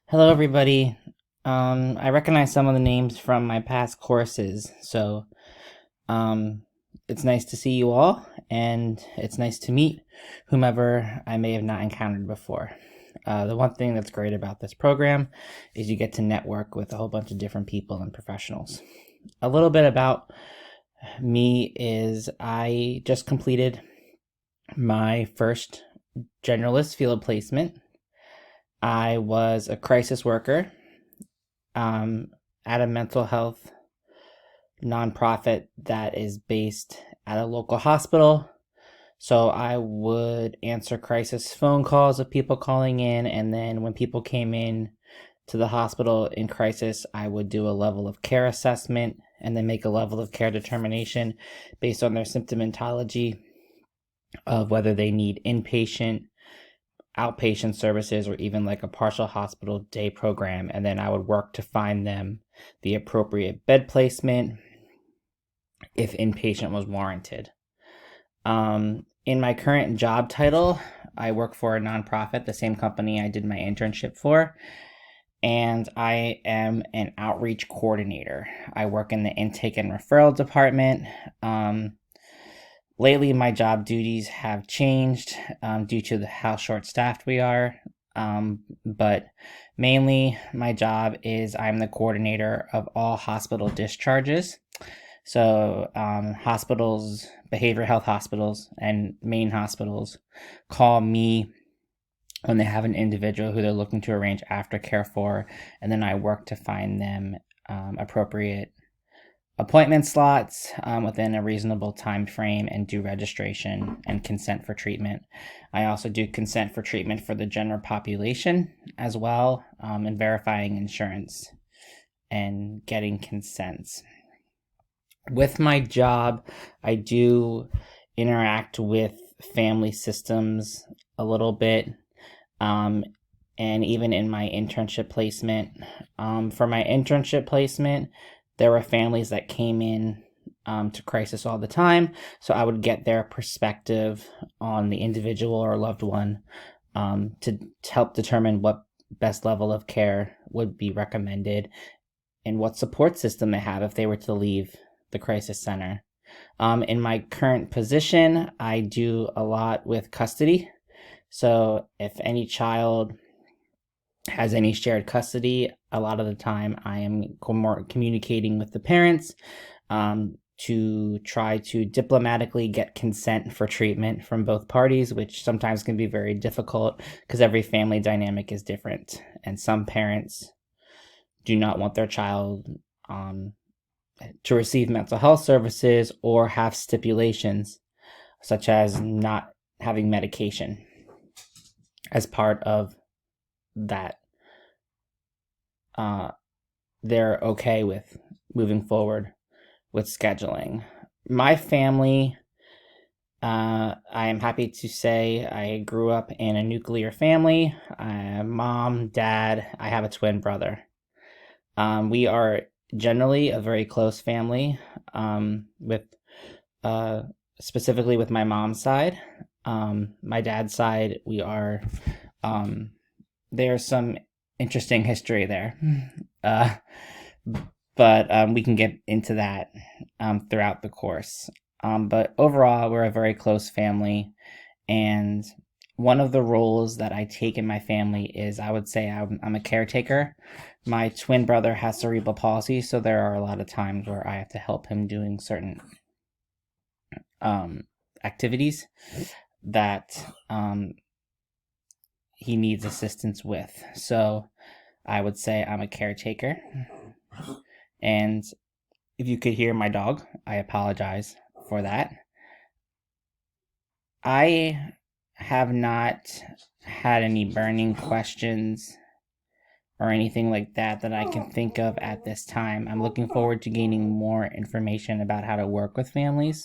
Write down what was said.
Hello, everybody. I recognize some of the names from my past courses, so um, it's nice to see you all, and it's nice to meet whomever I may have not encountered before. The one thing that's great about this program is you get to network with a whole bunch of different people and professionals. A little bit about me is I just completed my first generalist field placement. I was a crisis worker um, at a mental health nonprofit that is based at a local hospital. So I would answer crisis phone calls of people calling in, and then when people came in to the hospital in crisis, I would do a level of care assessment and then make a level of care determination based on their symptomatology of whether they need inpatient, outpatient services, or even like a partial hospital day program. And then I would work to find them the appropriate bed placement if inpatient was warranted. In my current job title, I work for a nonprofit, the same company I did my internship for, and I am an outreach coordinator. I work in the intake and referral department. Lately, my job duties have changed due to how short staffed we are. But mainly, my job is I'm the coordinator of all hospital discharges. So, hospitals, behavioral health hospitals, and main hospitals call me when they have an individual who they're looking to arrange aftercare for, and then I work to find them appropriate appointment slots within a reasonable time frame and do registration and consent for treatment. I also do consent for treatment for the general population as well, and verifying insurance and getting consents. With my job, I do interact with family systems a little bit, and even in my internship placement. For my internship placement, there were families that came in to crisis all the time, so I would get their perspective on the individual or loved one to help determine what best level of care would be recommended and what support system they have if they were to leave the crisis center. In my current position, I do a lot with custody. So if any child has any shared custody, a lot of the time I am more communicating with the parents to try to diplomatically get consent for treatment from both parties, which sometimes can be very difficult because every family dynamic is different. And some parents do not want their child to receive mental health services or have stipulations such as not having medication as part of that. They're okay with moving forward with scheduling. My family, I am happy to say I grew up in a nuclear family. Mom, dad, I have a twin brother. We are generally a very close family, with specifically with my mom's side. My dad's side, we are there's some interesting history there, uh, but we can get into that throughout the course. But overall, we're a very close family, and one of the roles that I take in my family is I would say I'm a caretaker. My twin brother has cerebral palsy, so there are a lot of times where I have to help him doing certain activities that he needs assistance with. So I would say I'm a caretaker. And if you could hear my dog, I apologize for that. I have not had any burning questions or anything like that that I can think of at this time. I'm looking forward to gaining more information about how to work with families